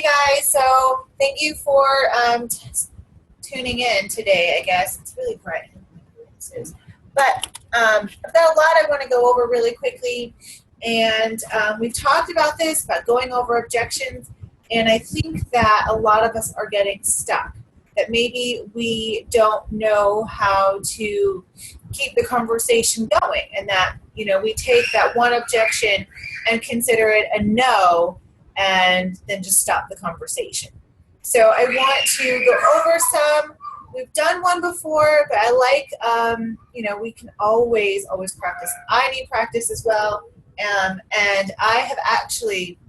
guys, so thank you for tuning in today. I guess it's really bright, but I've got a lot I want to go over really quickly, and we've talked about this, about going over objections, and I think that a lot of us are getting stuck, that maybe we don't know how to keep the conversation going, and that, you know, we take that one objection and consider it a no, and then just stop the conversation. So I want to go over some. We've done one before, but I like, you know, we can always practice. I need practice as well, and I have actually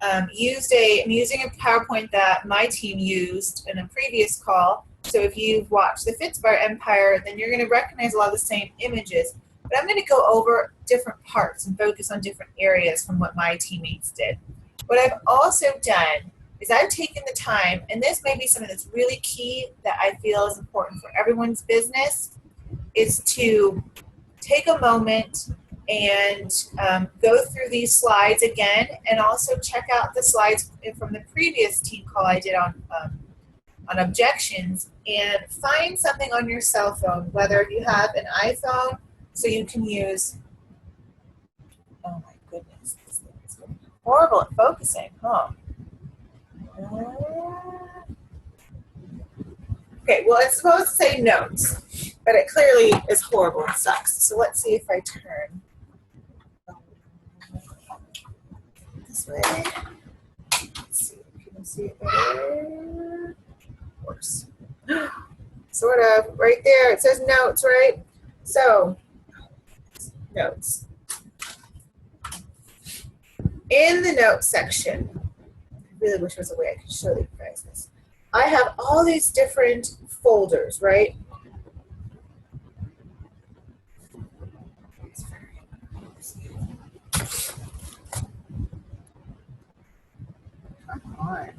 I'm using a PowerPoint that my team used in a previous call. So if you've watched the Fitzbar Empire, then you're going to recognize a lot of the same images. But I'm going to go over different parts and focus on different areas from what my teammates did. What I've also done is I've taken the time, and this may be something that's really key that I feel is important for everyone's business, is to take a moment and go through these slides again, and also check out the slides from the previous team call I did on objections, and find something on your cell phone, whether you have an iPhone, so you can use, oh my goodness, this thing is horrible at focusing, huh? Okay, well, it's supposed to say notes, but it clearly is horrible and sucks. So let's see if I turn this way. Let's see if you can see it better. Of course. Sort of, right there, it says notes, right? So, notes. In the notes section, I really wish there was a way I could show you guys this. I have all these different folders, right? Come on.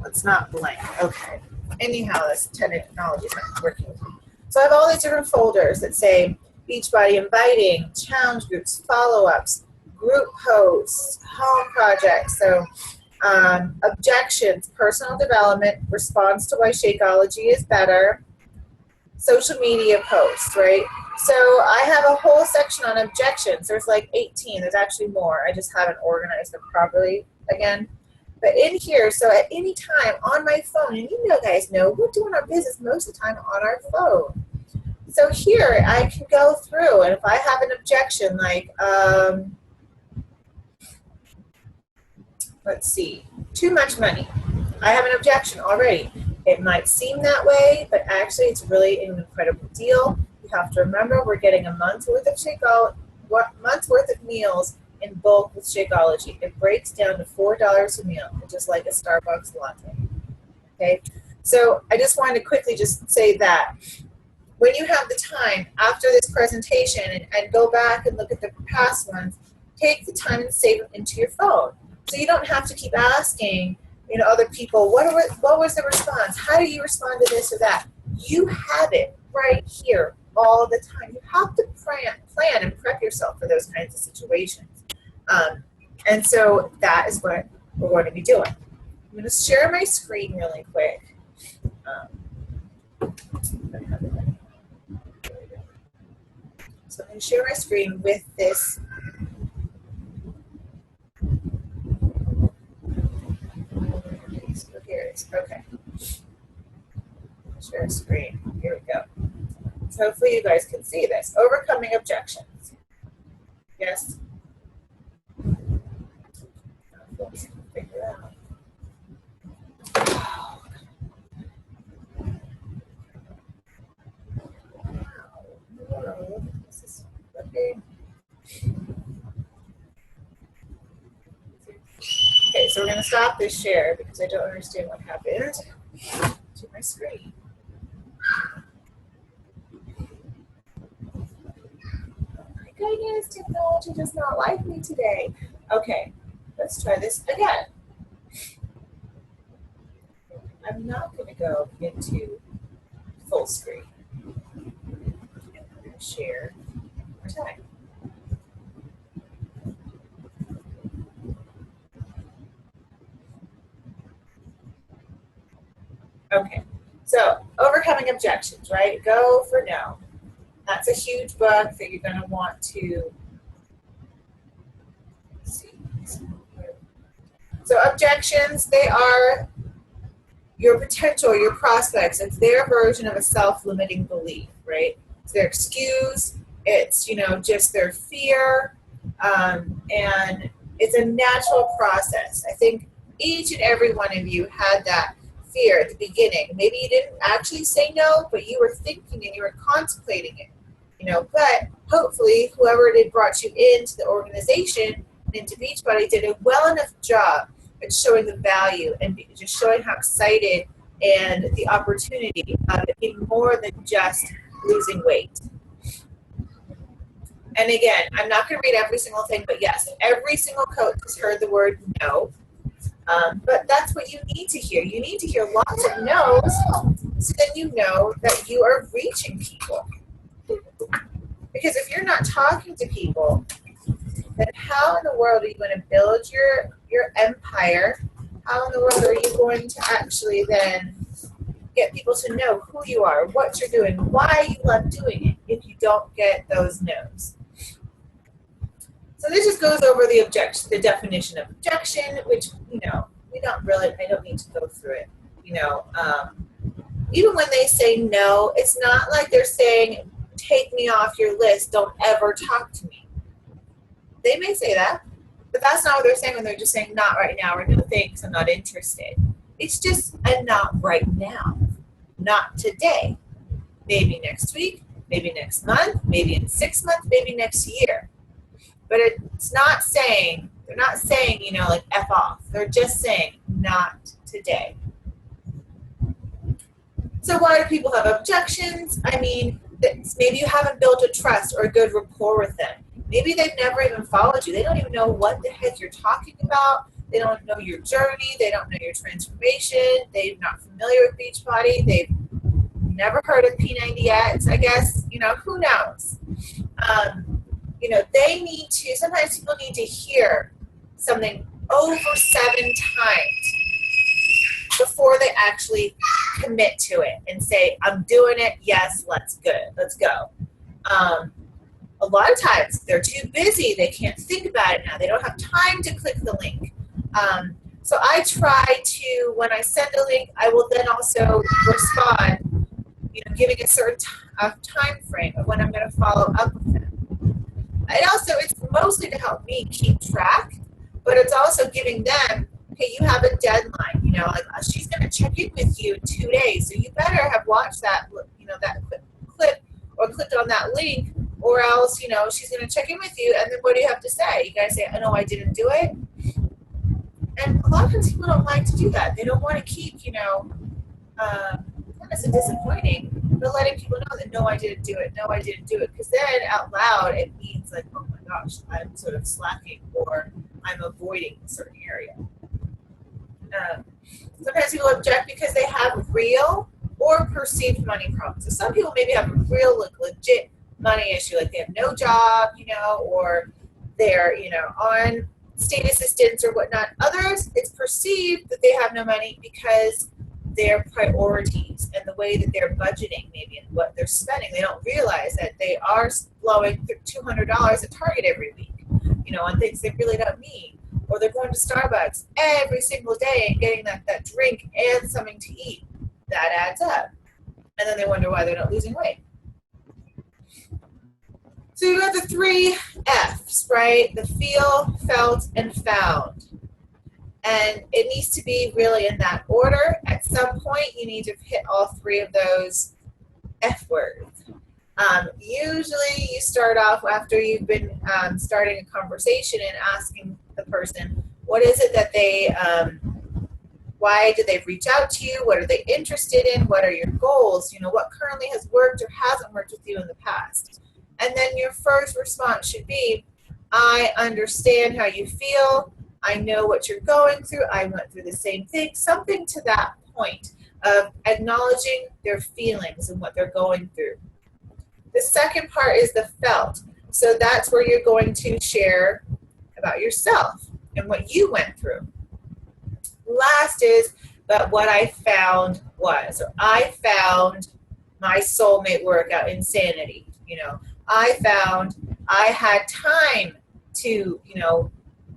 It's not blank. Okay. Anyhow, this technology is not working with me. So I have all these different folders that say Beachbody Inviting, challenge groups, follow-ups, group posts, home projects. So objections, personal development, response to why Shakeology is better, social media posts, right? So I have a whole section on objections. There's like 18. There's actually more. I just haven't organized them properly again. But in here, so at any time on my phone, and you know, guys know, we're doing our business most of the time on our phone. So here I can go through, and if I have an objection, like, let's see, too much money. I have an objection already. It might seem that way, but actually it's really an incredible deal. You have to remember we're getting a month's worth of meals in bulk with Shakeology. It breaks down to $4 a meal, just like a Starbucks latte. Okay, so I just wanted to quickly just say that when you have the time after this presentation and go back and look at the past ones, take the time and save them into your phone. So you don't have to keep asking, you know, other people, what was the response? How do you respond to this or that? You have it right here all the time. You have to plan and prep yourself for those kinds of situations. And so that is what we're going to be doing. I'm going to share my screen really quick. So I'm going to share my screen with this. Here it is. Okay. Share screen. Here we go. So hopefully you guys can see this. Overcoming objections. Yes? Let's figure it out. Wow. This is flipping. Okay, so we're going to stop this share because I don't understand what happened to my screen. Oh my goodness, technology does not like me today. Okay, let's try this again. I'm not going to go into full screen. I'm going to share one more time. Okay, so overcoming objections, right? Go for no. That's a huge book that you're going to want to see. So objections, they are your potential, your prospects. It's their version of a self-limiting belief, right? It's their excuse. It's, just their fear. And it's a natural process. I think each and every one of you had that fear at the beginning. Maybe you didn't actually say no, but you were thinking and you were contemplating it. But hopefully whoever did brought you into the organization and into Beachbody did a well enough job at showing the value and just showing how excited and the opportunity of it being more than just losing weight. And again, I'm not going to read every single thing, but yes, every single coach has heard the word no. But that's what you need to hear. You need to hear lots of no's so then you know that you are reaching people. Because if you're not talking to people, then how in the world are you going to build your empire? How in the world are you going to actually then get people to know who you are, what you're doing, why you love doing it if you don't get those no's? So this just goes over the definition of objection, which, I don't need to go through it. Even when they say no, it's not like they're saying, take me off your list, don't ever talk to me. They may say that, but that's not what they're saying when they're just saying not right now or no thanks, I'm not interested. It's just a not right now, not today. Maybe next week, maybe next month, maybe in 6 months, maybe next year. But it's not saying, they're not saying, like F off. They're just saying not today. So why do people have objections? I mean, maybe you haven't built a trust or a good rapport with them. Maybe they've never even followed you. They don't even know what the heck you're talking about. They don't know your journey. They don't know your transformation. They're not familiar with Beachbody. They've never heard of P90X, I guess. Who knows? They need to, sometimes people need to hear something over 7 times before they actually commit to it and say, I'm doing it, yes, let's go. A lot of times they're too busy, they can't think about it now, they don't have time to click the link. So I try to, when I send a link, I will then also respond, giving a certain time frame of when I'm going to follow up with them. It's mostly to help me keep track, but it's also giving them, okay, you have a deadline, she's going to check in with you in 2 days, so you better have watched that, that clip or clicked on that link, or else, she's going to check in with you, and then what do you have to say? You got to say, no, I didn't do it. And a lot of times people don't like to do that. They don't want to keep, not necessarily disappointing, but letting people know that, no, I didn't do it, because then out loud it means like, oh my gosh, I'm sort of slacking or I'm avoiding a certain area. Sometimes people object because they have real or perceived money problems. So some people maybe have a real, legit money issue, like they have no job, or they're, on state assistance or whatnot. Others, it's perceived that they have no money because their priorities and the way that they're budgeting maybe and what they're spending, they don't realize that they are blowing $200 at Target every week, on things they really don't need. Or they're going to Starbucks every single day and getting that drink and something to eat. That adds up. And then they wonder why they're not losing weight. So you got the 3 F's, right? The feel, felt, and found. And it needs to be really in that order. At some point, you need to hit all 3 of those F words. Usually you start off after you've been starting a conversation and asking the person, what is it that they, why did they reach out to you? What are they interested in? What are your goals? What currently has worked or hasn't worked with you in the past? And then your first response should be, I understand how you feel. I know what you're going through. I went through the same thing. Something to that point of acknowledging their feelings and what they're going through. The second part is the felt. So that's where you're going to share about yourself and what you went through. Last is But what I found was, or I found my soulmate workout insanity. I found I had time to,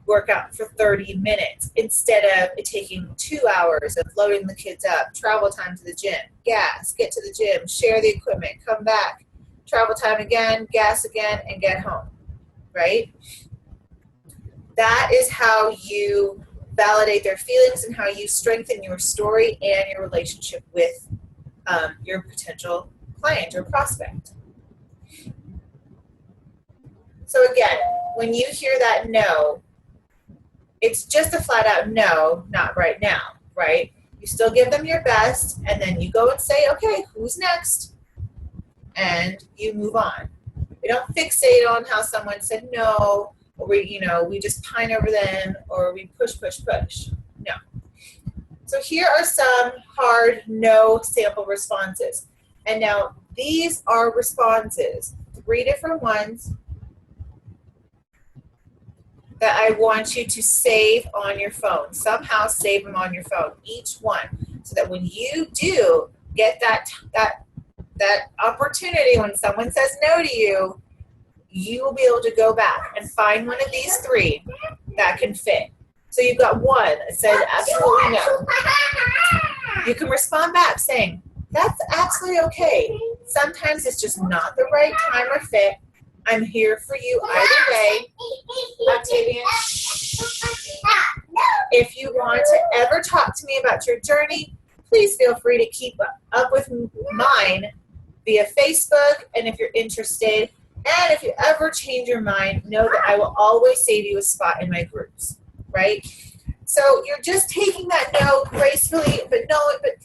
work out for 30 minutes instead of it taking 2 hours of loading the kids up, travel time to the gym, gas, get to the gym, share the equipment, come back, travel time again, gas again, and get home, right? That is how you validate their feelings and how you strengthen your story and your relationship with your potential client or prospect. So again, when you hear that no, it's just a flat out no, not right now, right? You still give them your best, and then you go and say, okay, who's next? And you move on. We don't fixate on how someone said no, or we just pine over them, or we push. No. So here are some hard no sample responses. And now these are responses, 3 different ones that I want you to save on your phone. Somehow save them on your phone, each one, so that when you do get that opportunity when someone says no to you, you will be able to go back and find one of these 3 that can fit. So you've got one that says absolutely no. You can respond back saying, that's absolutely okay. Sometimes it's just not the right time or fit. I'm here for you either way. Octavian, if you want to ever talk to me about your journey, please feel free to keep up with mine via Facebook. And if you're interested, and if you ever change your mind, know that I will always save you a spot in my groups, right? So you're just taking that no gracefully, but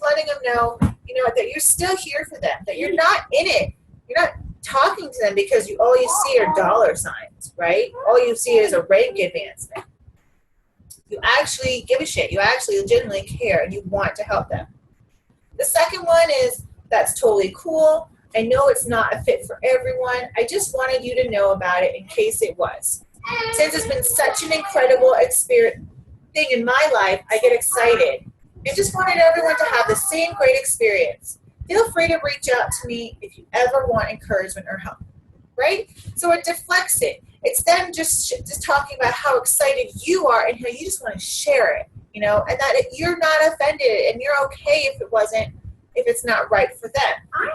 letting them know, that you're still here for them, that you're not in it. You're not talking to them because all you see are dollar signs, right? All you see is a rank advancement. You actually give a shit. You actually legitimately care, and you want to help them. The second one is, that's totally cool. I know it's not a fit for everyone. I just wanted you to know about it in case it was. Since it's been such an incredible thing in my life, I get excited. I just wanted everyone to have the same great experience. Feel free to reach out to me if you ever want encouragement or help, right? So it deflects it. It's them just talking about how excited you are and how you just want to share it, and that you're not offended and you're okay if it's not right for them.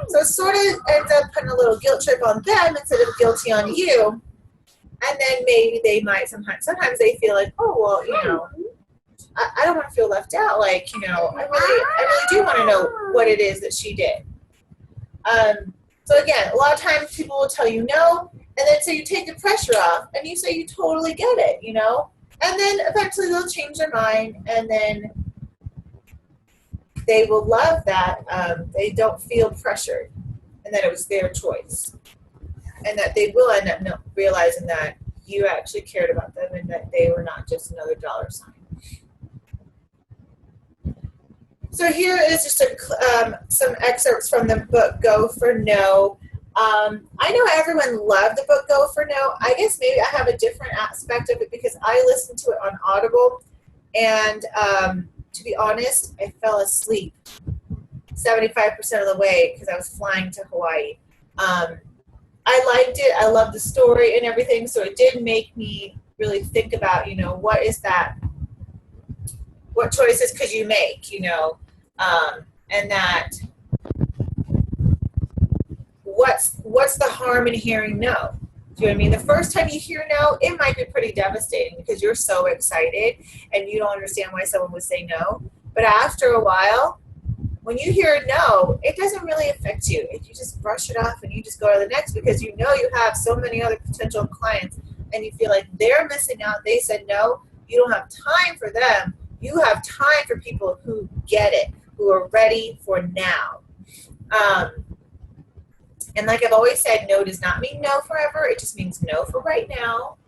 So it sort of ends up putting a little guilt trip on them instead of guilty on you. And then maybe they might sometimes they feel like, oh, well, I don't want to feel left out. Like, I really do want to know what it is that she did. So again, a lot of times people will tell you no, and then so you take the pressure off and you say you totally get it, and then eventually they'll change their mind, and then they will love that they don't feel pressured and that it was their choice, and that they will end up realizing that you actually cared about them and that they were not just another dollar sign. So here is just some excerpts from the book Go for No. I know everyone loved the book Go for No. I guess maybe I have a different aspect of it because I listened to it on Audible, and to be honest, I fell asleep 75% of the way because I was flying to Hawaii. I liked it. I loved the story and everything, so it did make me really think about, what is that? What choices could you make, and that what's the harm in hearing no? Do you know what I mean? The first time you hear no, it might be pretty devastating because you're so excited and you don't understand why someone would say no. But after a while, when you hear no, it doesn't really affect you. If you just brush it off and you just go to the next, because you have so many other potential clients and you feel like they're missing out. They said no. You don't have time for them. You have time for people who get it, who are ready for now. And like I've always said, no does not mean no forever. It just means no for right now.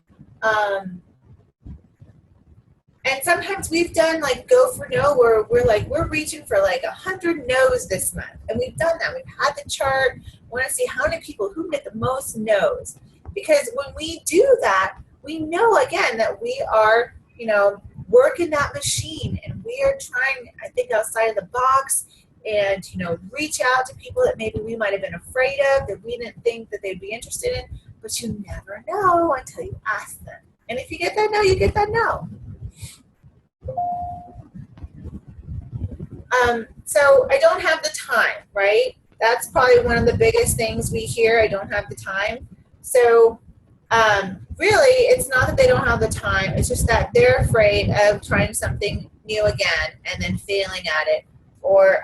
And sometimes we've done like Go for No, where we're reaching for like 100 no's this month. And we've done that. We've had the chart. We want to see how many people who get the most no's. Because when we do that, we know again that we are, working that machine, and we are trying, I think, outside of the box and, you know, reach out to people that maybe we might have been afraid of, that we didn't think that they'd be interested in, but you never know until you ask them. And if you get that no, you get that no. So I don't have the time, right? That's probably one of the biggest things we hear. I don't have the time. So really, it's not that they don't have the time. It's just that they're afraid of trying something new again and then failing at it, or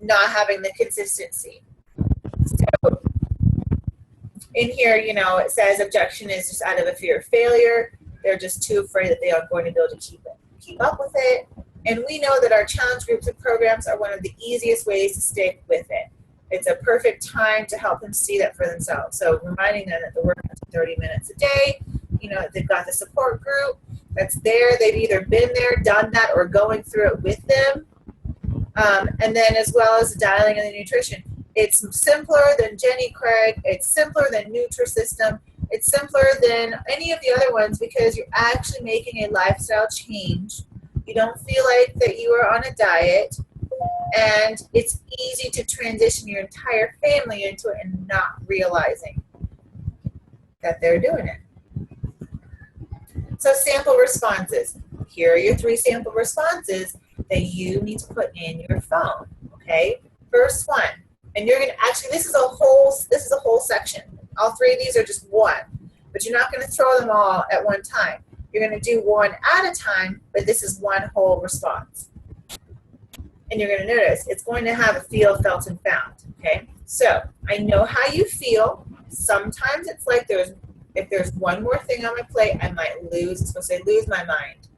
not having the consistency. So in here, you know, it says objection is just out of a fear of failure. They're just too afraid that they aren't going to be able to keep up with it. And we know that our challenge groups and programs are one of the easiest ways to stick with it. It's a perfect time to help them see that for themselves. So reminding them that the work is 30 minutes a day, you know, they've got the support group that's there. They've either been there, done that, or going through it with them. And then as well as dialing in the nutrition. It's simpler than Jenny Craig. It's simpler than Nutrisystem. It's simpler than any of the other ones because you're actually making a lifestyle change. You don't feel like that you are on a diet, and it's easy to transition your entire family into it and not realizing that they're doing it. So sample responses. Here are your 3 sample responses that you need to put in your phone, okay? First one, and you're gonna, actually this is a whole section. All 3 of these are just one, but you're not gonna throw them all at one time. You're going to do one at a time, but this is one whole response. And you're going to notice it's going to have a feel, felt, and found. Okay? So I know how you feel. Sometimes it's like if there's one more thing on my plate, I might lose my mind.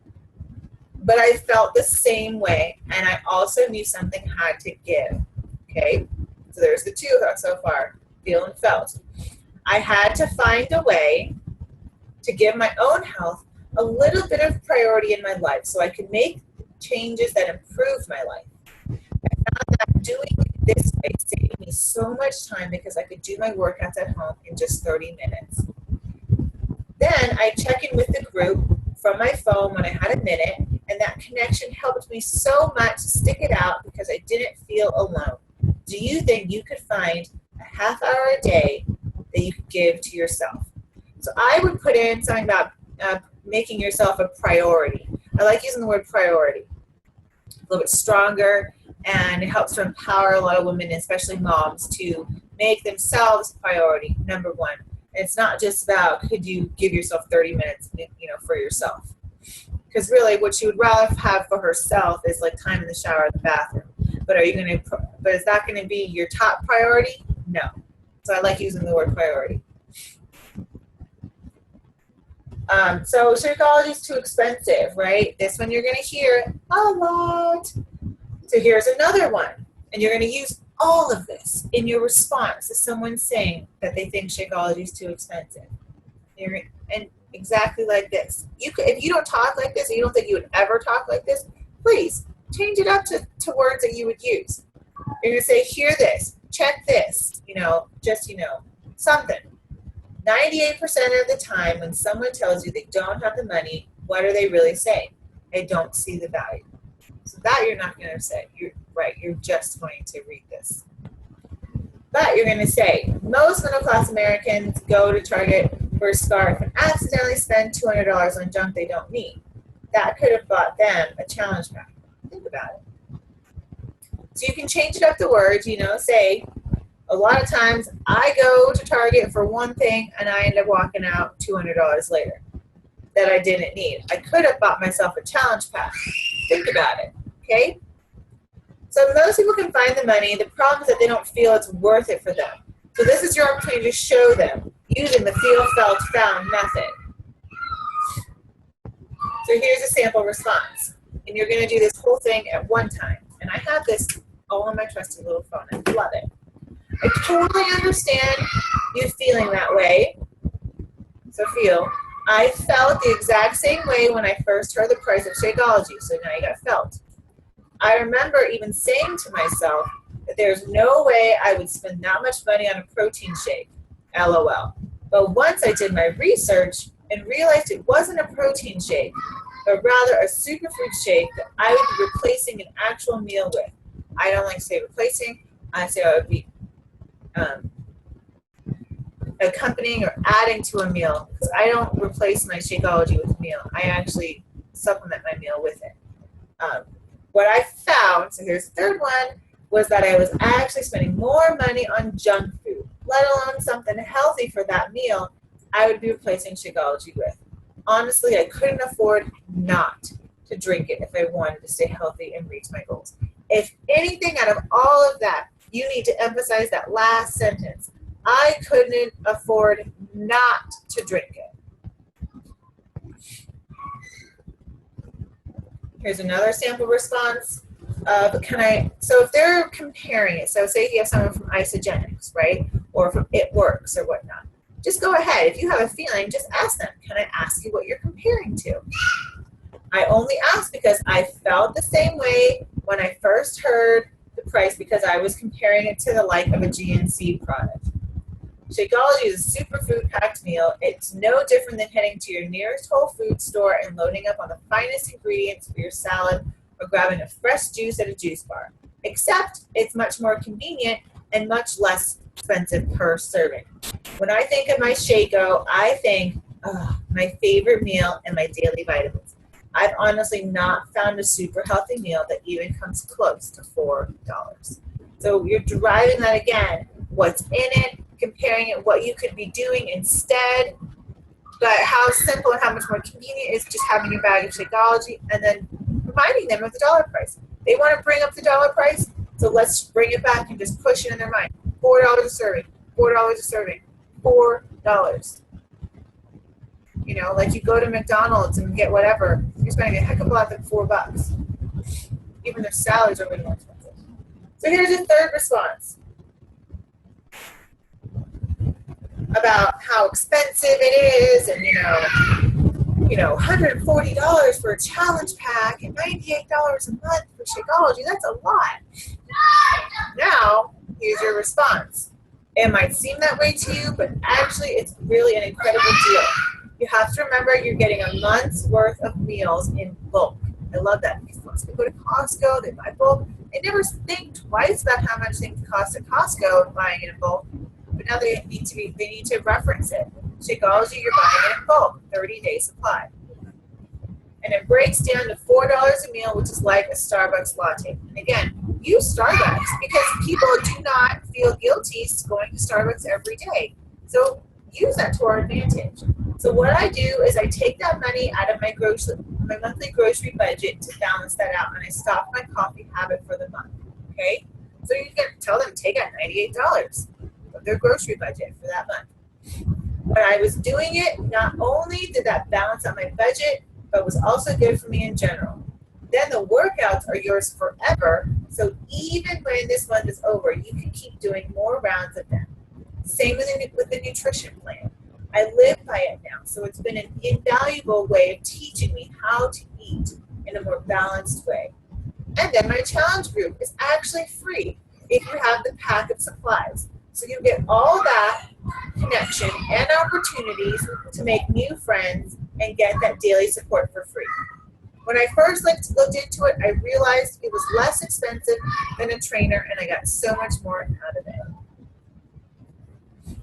But I felt the same way, and I also knew something had to give. Okay? So there's the 2 so far, feel and felt. I had to find a way to give my own health a little bit of priority in my life so I could make changes that improve my life. I found that doing this way saved me so much time because I could do my workouts at home in just 30 minutes. Then I check in with the group from my phone when I had a minute, and that connection helped me so much to stick it out because I didn't feel alone. Do you think you could find a half hour a day that you could give to yourself? So I would put in something about making yourself a priority. I like using the word priority. A little bit stronger, and it helps to empower a lot of women, especially moms, to make themselves a priority, number one. And it's not just about could you give yourself 30 minutes, you know, for yourself. Because really what you would rather have for herself is like time in the shower or the bathroom. But is that going to be your top priority? No. So I like using the word priority. So Shakeology is too expensive, right? This one you're going to hear a lot. So here's another one. And you're going to use all of this in your response to someone saying that they think Shakeology is too expensive. And exactly like this. If you don't talk like this, or you don't think you would ever talk like this, please change it up to words that you would use. You're going to say, hear this, check this, something. 98% of the time when someone tells you they don't have the money, what are they really saying? I don't see the value. So that you're not going to say. You're right. You're just going to read this. But you're going to say, most middle-class Americans go to Target for a scarf and accidentally spend $200 on junk they don't need. That could have bought them a challenge pack. Think about it. So you can change it up the words, say, a lot of times I go to Target for one thing and I end up walking out $200 later that I didn't need. I could have bought myself a challenge pack. Think about it, okay? So most people can find the money. The problem is that they don't feel it's worth it for them. So this is your opportunity to show them using the feel, felt, found method. So here's a sample response. And you're going to do this whole thing at one time. And I have this all on my trusty little phone. I love it. I totally understand you feeling that way. So feel. I felt the exact same way when I first heard the price of Shakeology. So now you got felt. I remember even saying to myself that there's no way I would spend that much money on a protein shake. LOL. But once I did my research and realized it wasn't a protein shake, but rather a superfood shake that I would be replacing an actual meal with. I don't like to say replacing. I say I would be accompanying or adding to a meal, because I don't replace my Shakeology with a meal. I actually supplement my meal with it. What I found, so here's the third one, was that I was actually spending more money on junk food, let alone something healthy for that meal I would be replacing Shakeology with. Honestly, I couldn't afford not to drink it if I wanted to stay healthy and reach my goals. If anything out of all of that, you need to emphasize that last sentence. I couldn't afford not to drink it. Here's another sample response. So if they're comparing it, so say you have someone from Isogenics, right? Or from It Works or whatnot. Just go ahead. If you have a feeling, just ask them, can I ask you what you're comparing to? I only ask because I felt the same way when I first heard the price, because I was comparing it to the like of a GNC product. Shakeology is a superfood packed meal. It's no different than heading to your nearest Whole Foods store and loading up on the finest ingredients for your salad, or grabbing a fresh juice at a juice bar. Except it's much more convenient and much less expensive per serving. When I think of my Shako, I think, my favorite meal and my daily vitamins. I've honestly not found a super healthy meal that even comes close to $4. So you're deriving that again, what's in it, comparing it, what you could be doing instead, but how simple and how much more convenient is just having your bag of Shakeology, and then reminding them of the dollar price. They want to bring up the dollar price, so let's bring it back and just push it in their mind. $4 a serving, $4 a serving, $4. You know, like you go to McDonald's and get whatever, you're spending a heck of a lot than $4. Even their salads are way more expensive. So here's a third response about how expensive it is, and $140 for a challenge pack and $98 a month for Shakeology. That's a lot. Now, here's your response. It might seem that way to you, but actually it's really an incredible deal. You have to remember you're getting a month's worth of meals in bulk. I love that, because once they go to Costco, they buy bulk. They never think twice about how much things cost at Costco buying it in bulk. But now they need to reference it. Shakeology, you're buying it in bulk, 30-day supply. And it breaks down to $4 a meal, which is like a Starbucks latte. And again, use Starbucks, because people do not feel guilty going to Starbucks every day. So use that to our advantage. So what I do is I take that money out of my monthly grocery budget to balance that out, and I stop my coffee habit for the month. Okay? So you can tell them, take out $98 of their grocery budget for that month. When I was doing it, not only did that balance out my budget, but was also good for me in general. Then the workouts are yours forever, so even when this month is over, you can keep doing more rounds of them. Same with the nutrition plan. I live by it now, so it's been an invaluable way of teaching me how to eat in a more balanced way. And then my challenge group is actually free if you have the pack of supplies. So you get all that connection and opportunities to make new friends and get that daily support for free. When I first looked into it, I realized it was less expensive than a trainer, and I got so much more out of it.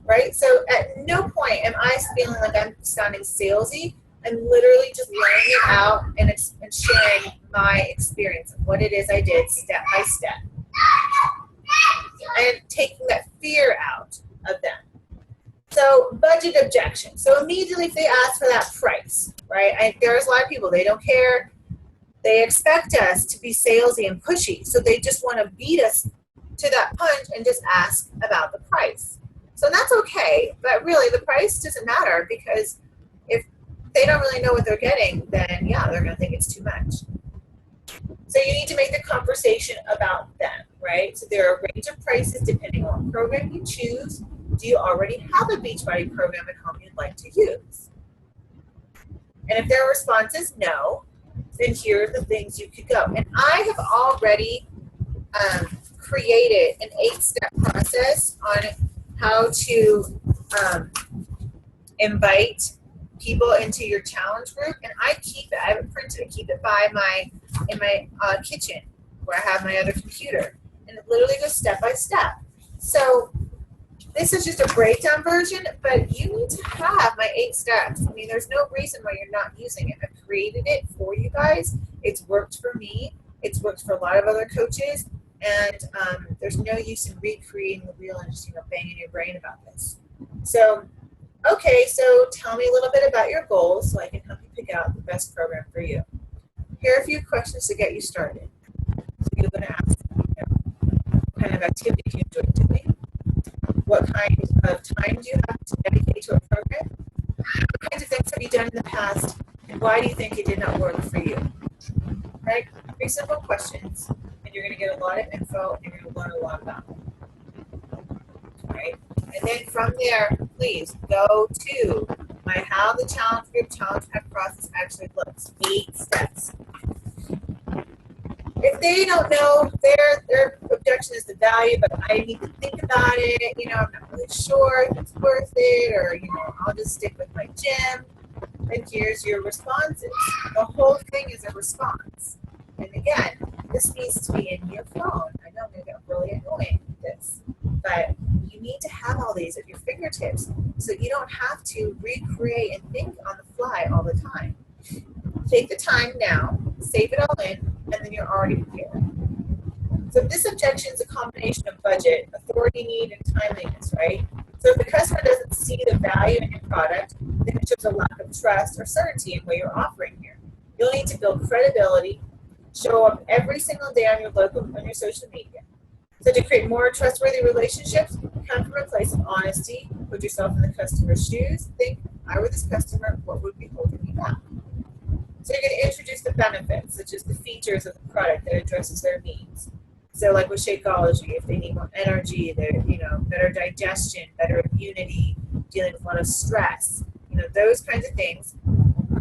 Right? So at no point am I feeling like I'm sounding salesy. I'm literally just laying it out and sharing my experience of what it is I did step by step. And taking that fear out of them. So budget objection. So immediately if they ask for that price, right? There's a lot of people, they don't care. They expect us to be salesy and pushy. So they just want to beat us to that punch and just ask about the price. So that's okay, but really the price doesn't matter, because if they don't really know what they're getting, then yeah, they're going to think it's too much. So you need to make the conversation about them, right? So there are a range of prices depending on what program you choose. Do you already have a Beachbody program at home you'd like to use? And if their response is no, then here are the things you could go. And I have already created an 8-step process on how to invite people into your challenge group, and I keep it. I have it printed. I keep it by in my kitchen where I have my other computer, and it literally goes step by step. So this is just a breakdown version, but you need to have my 8 steps. I mean, there's no reason why you're not using it. I created it for you guys. It's worked for me. It's worked for a lot of other coaches, and there's no use in recreating the wheel and just banging your brain about this. So, okay, so tell me a little bit about your goals so I can help you pick out the best program for you. Here are a few questions to get you started. So you're going to ask, what kind of activity do you enjoy doing? What kind of time do you have to dedicate to a program? What kinds of things have you done in the past, and why do you think it did not work for you? Right? 3 simple questions, and you're going to get a lot of info, and you're going to learn a lot about them. Right? And then from there, please go to my How the Challenge Group Challenge Pack process actually looks. 8 steps. If they don't know, their objection is the value, but I need to think about it. I'm not really sure if it's worth it, or I'll just stick with my gym. And here's your responses. The whole thing is a response. And again, this needs to be in your phone. I know I'm going to get really annoying with this, but you need to have all these at your fingertips so you don't have to recreate and think on the fly all the time. Take the time now, save it all in, and then you're already prepared. So this objection is a combination of budget, authority need, and timeliness, right? So if the customer doesn't see the value in your product, then it shows a lack of trust or certainty in what you're offering here. You'll need to build credibility, show up every single day on your social media. So to create more trustworthy relationships, come from a place of honesty, put yourself in the customer's shoes, think, if I were this customer, what would be holding me back? So you're going to introduce the benefits, such as the features of the product that addresses their needs. So like with Shakeology, if they need more energy, better digestion, better immunity, dealing with a lot of stress, those kinds of things,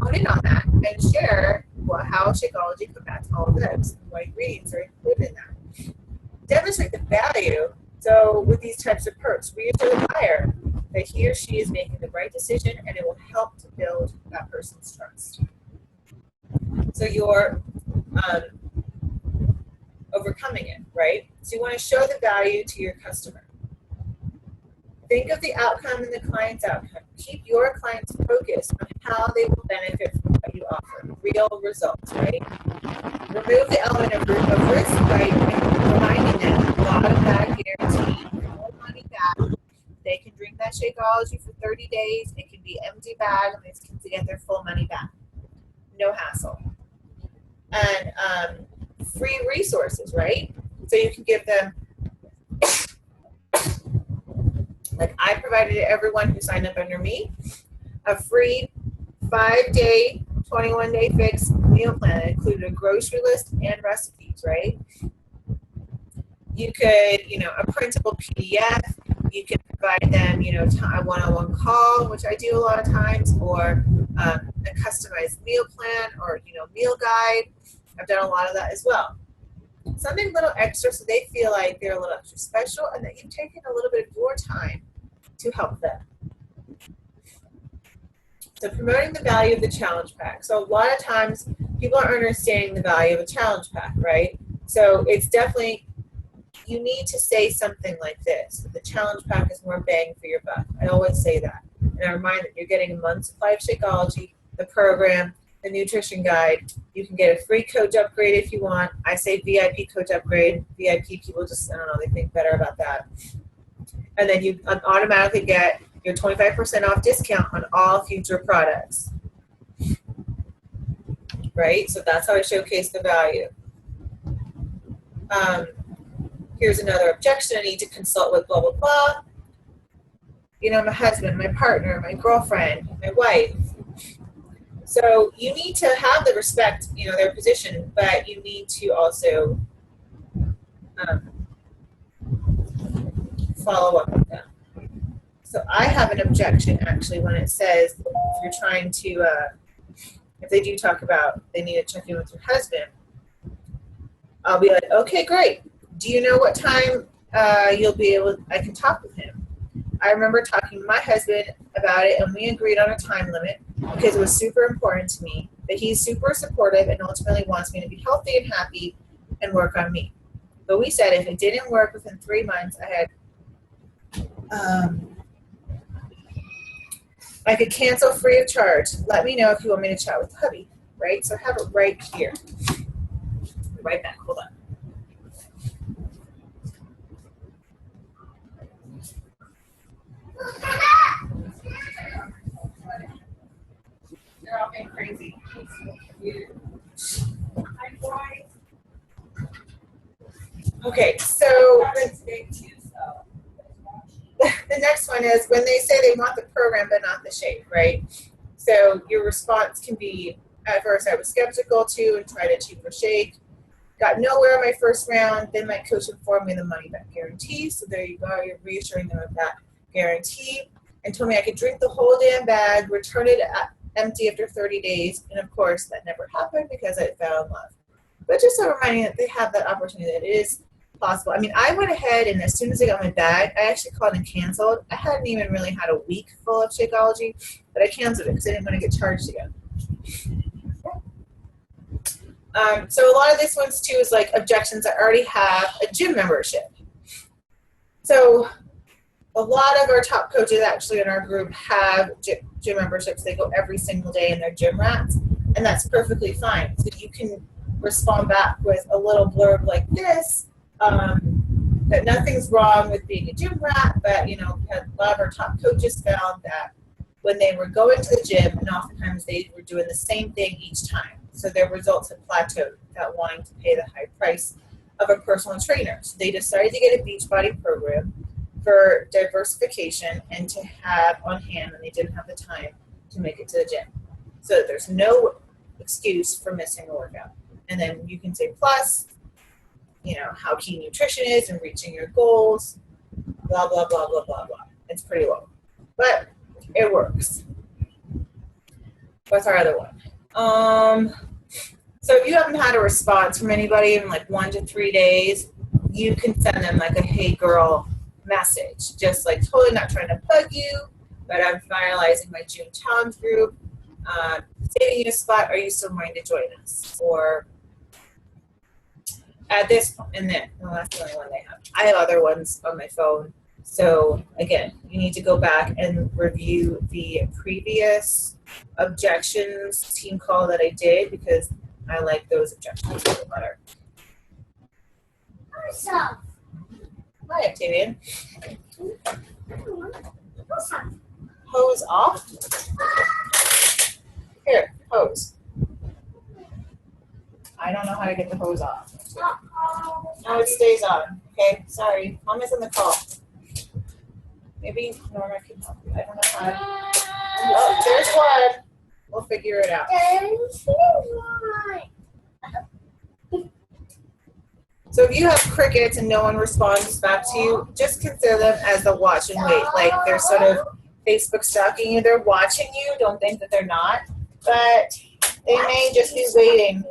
hone in on that and share how Shakeology combats all of those, and what ingredients are included in that. Demonstrate the value. So with these types of perks, reassure the buyer that he or she is making the right decision, and it will help to build that person's trust. So you're overcoming it, right? So you want to show the value to your customer. Think of the outcome and the client's outcome. Keep your clients focused on how they will benefit from what you offer. Real results, right? Remove the element of risk, right? And reminding them, bottom bag guarantee, full money back. They can drink that Shakeology for 30 days. It can be empty bag, and they can get their full money back. No hassle. And free resources, right? So you can give them, like I provided to everyone who signed up under me, a free 5-day, 21-day fixed meal plan that included a grocery list and recipes, right? You could, a printable PDF. You can provide them, a one-on-one call, which I do a lot of times, or a customized meal plan, or, meal guide. I've done a lot of that as well. Something a little extra so they feel like they're a little extra special and that you've taken a little bit of your time to help them. So promoting the value of the challenge pack. So a lot of times people aren't understanding the value of a challenge pack, right? So it's definitely, you need to say something like this. The challenge pack is more bang for your buck. I always say that. And I remind that you're getting a month's supply of Shakeology, the program, the nutrition guide. You can get a free coach upgrade if you want. I say VIP coach upgrade. VIP people just, I don't know, they think better about that. And then you automatically get your 25% off discount on all future products. Right? So that's how I showcase the value. Here's another objection. I need to consult with blah, blah, blah. My husband, my partner, my girlfriend, my wife. So you need to have the respect, their position, but you need to also follow up with them. So I have an objection actually when it says if you're trying to, if they do talk about they need to check in with your husband, I'll be like, okay, great. Do you know what time I can talk with him? I remember talking to my husband about it, and we agreed on a time limit. because it was super important to me, but he's super supportive and ultimately wants me to be healthy and happy and work on me. But we said if it didn't work within 3 months, I could cancel free of charge. Let me know if you want me to chat with hubby, right? So I have it right here. Right back, hold on. They're all being crazy. Okay, so the next one is when they say they want the program but not the shake, right? So your response can be, at first I was skeptical too and tried a cheaper shake. Got nowhere my first round. Then my coach informed me the money back guarantee. So there you go. You're reassuring them of that guarantee. And told me I could drink the whole damn bag, return it empty after 30 days. And of course, that never happened because I fell in love. But just a reminder that they have that opportunity, that it is possible. I mean, I went ahead and as soon as I got my bag, I actually called and canceled. I hadn't even really had a week full of Shakeology, but I canceled it because I didn't want to get charged again. So a lot of this ones too is like objections. I already have a gym membership. So a lot of our top coaches actually in our group have gym memberships. They go every single day and they're gym rats, and that's perfectly fine. So you can respond back with a little blurb like this, that nothing's wrong with being a gym rat, but you know, a lot of our top coaches found that when they were going to the gym, and oftentimes they were doing the same thing each time. So their results had plateaued without wanting to pay the high price of a personal trainer. So they decided to get a Beachbody program for diversification and to have on hand when they didn't have the time to make it to the gym. So that there's no excuse for missing a workout. And then you can say plus, you know, how key nutrition is and reaching your goals, blah, blah, blah, blah, blah, blah. It's pretty long, but it works. What's our other one? So if you haven't had a response from anybody in like 1 to 3 days, you can send them like a hey girl message, just like totally not trying to bug you, but I'm finalizing my June challenge group, saving you a spot, are you still wanting to join us? Or at this point, and then, well, that's the only one they have. I have other ones on my phone. So again, you need to go back and review the previous objections team call that I did because I like those objections a little better. Hi, Octavian. Hose off? Here, hose. I don't know how to get the hose off. No, it stays on. Okay, sorry. Mom is on the call. Maybe Norma can help you. I don't know how to. Oh, there's one. We'll figure it out. So if you have crickets and no one responds back to you, just consider them as the watch and wait. Like they're sort of Facebook stalking you. They're watching you. Don't think that they're not. But they may just be waiting.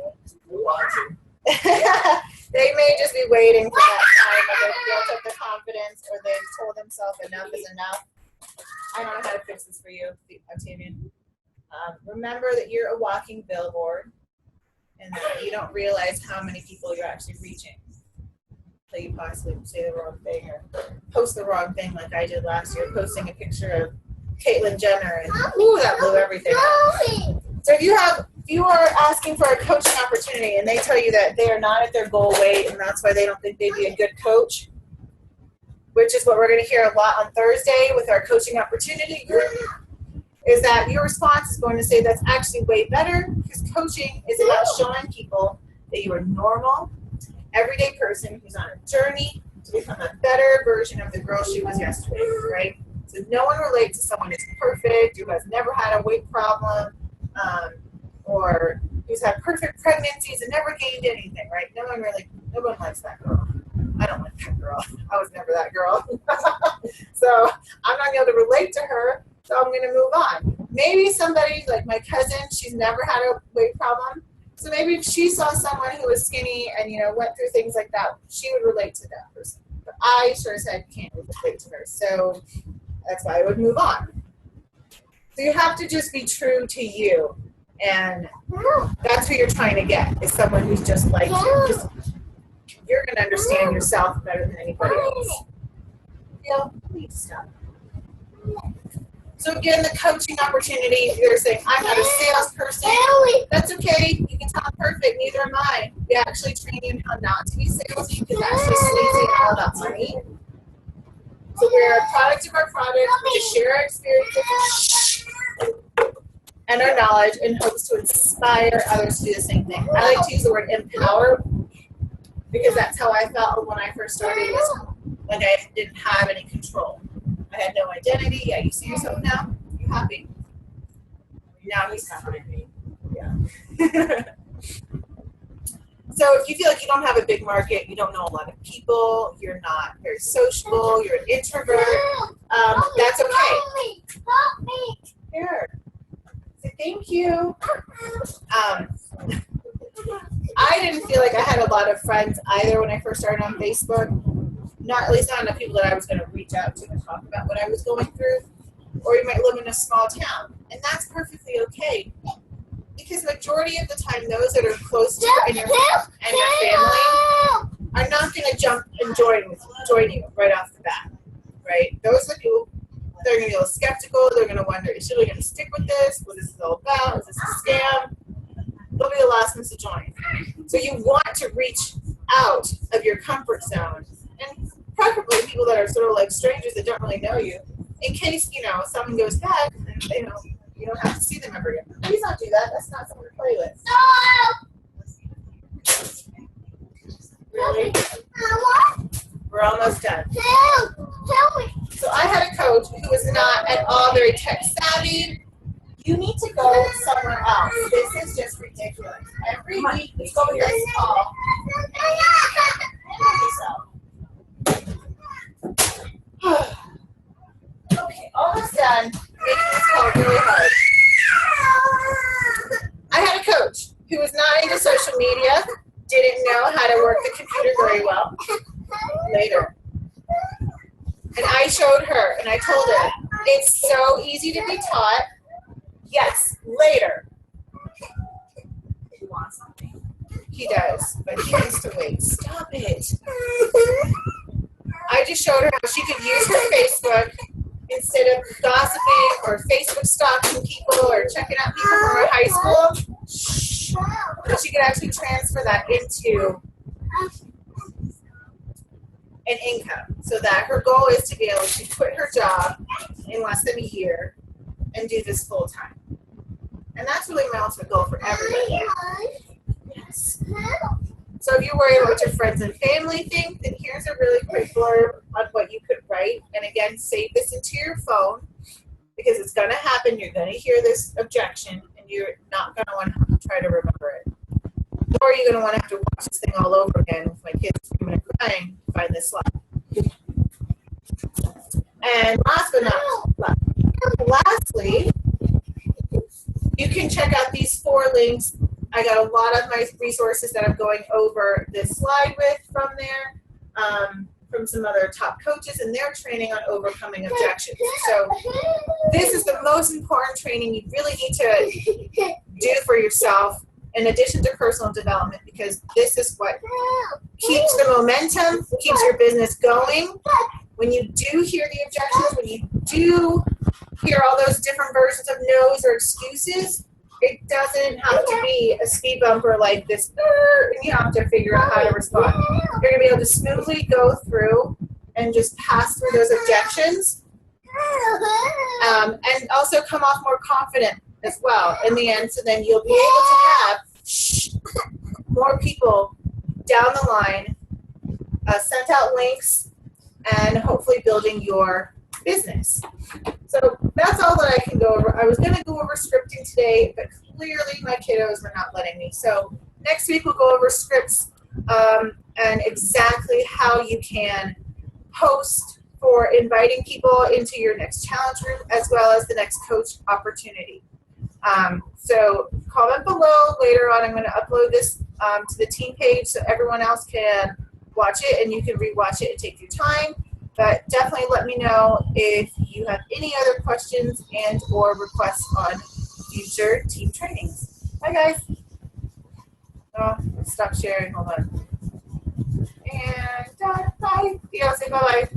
They may just be waiting for that time where they've built up the confidence or they've told themselves enough is enough. I don't know how to fix this for you, Octavian. Remember that you're a walking billboard and that you don't realize how many people you're actually reaching. So you possibly say the wrong thing or post the wrong thing like I did last year, posting a picture of Caitlyn Jenner and ooh, that blew everything up. So if you are asking for a coaching opportunity and they tell you that they are not at their goal weight and that's why they don't think they'd be a good coach, which is what we're going to hear a lot on Thursday with our coaching opportunity group, is that your response is going to say that's actually way better because coaching is about showing people that you are normal, everyday person who's on a journey to become a better version of the girl she was yesterday, right? So no one relates to someone who's perfect, who has never had a weight problem, or who's had perfect pregnancies and never gained anything, right? No one likes that girl. I don't like that girl. I was never that girl. So I'm not going to be able to relate to her, so I'm going to move on. Maybe somebody like my cousin, she's never had a weight problem. So maybe if she saw someone who was skinny and, you know, went through things like that, she would relate to that person. But I sure as heck can't relate to her. So that's why I would move on. So you have to just be true to you. And that's who you're trying to get, is someone who's just like you. Just, you're going to understand yourself better than anybody else. You need to stop. So again, the coaching opportunity, you're saying, I'm not a salesperson. That's okay. You can tell I'm perfect. Neither am I. We actually train you how not to be salesy, because that's just sleazy and all about money. So we're a product of our product. We just share our experiences and our knowledge in hopes to inspire others to do the same thing. I like to use the word empower, because that's how I felt when I first started. Like I didn't have any control. I had no identity. Yeah, you see yourself now? You happy? Now he's happy. Yeah. So if you feel like you don't have a big market, you don't know a lot of people, you're not very sociable, you're an introvert, that's okay. Here. Say thank you. I didn't feel like I had a lot of friends either when I first started on Facebook. At least not enough people that I was going to reach out to and talk about what I was going through. Or you might live in a small town, and that's perfectly okay. Because majority of the time, those that are close to you and your family are not going to jump and join you right off the bat, right? Those are people, they're going to be a little skeptical. They're going to wonder, is she really going to stick with this? What is this all about? Is this a scam? They'll be the last ones to join. So you want to reach out of your comfort zone, and preferably people that are sort of like strangers that don't really know you, in case, someone goes bad, and you don't have to see them ever again. Please don't do that. That's not someone to play with. Really? We're almost done. So I had a coach who was not at all very tech savvy. You need to go somewhere else. This is just ridiculous. Every week, let's go here and call. Okay, almost done. Making this call really hard. I had a coach who was not into social media, didn't know how to work the computer very well. Later. And I showed her, and I told her, it's so easy to be taught. Yes, later. He wants something. He does, but he needs to wait. Stop it. I just showed her how she could use her Facebook instead of gossiping or Facebook stalking people or checking out people from her high school. Shh. But she could actually transfer that into an income, so that her goal is to be able to quit her job in less than a year and do this full time. And that's really my ultimate goal for everybody. Yes. So if you're worried about what your friends and family think, then here's a really quick blurb on what you could write. And again, save this into your phone, because it's going to happen. You're going to hear this objection, and you're not going to want to try to remember it. Nor are you going to want to have to watch this thing all over again with my kids screaming and crying to find this slide. And lastly, you can check out these 4 links. I got a lot of my resources that I'm going over this slide with from there, from some other top coaches and their training on overcoming objections. So this is the most important training you really need to do for yourself, in addition to personal development, because this is what keeps the momentum, keeps your business going. When you do hear the objections, when you do hear all those different versions of no's or excuses, it doesn't have to be a speed bumper like this, and you have to figure out how to respond. You're going to be able to smoothly go through and just pass through those objections, and also come off more confident as well in the end. So then you'll be able to have more people down the line, sent out links, and hopefully building your business. So that's all that I can go over. I was going to go over scripting today, but clearly my kiddos were not letting me. So next week we'll go over scripts and exactly how you can post for inviting people into your next challenge group, as well as the next coach opportunity. So comment below. Later on, I'm going to upload this to the team page so everyone else can watch it, and you can rewatch it and take your time. But definitely let me know if you have any other questions and or requests on future team trainings. Bye guys. Stop sharing. Hold on. And bye. Theo, say bye-bye.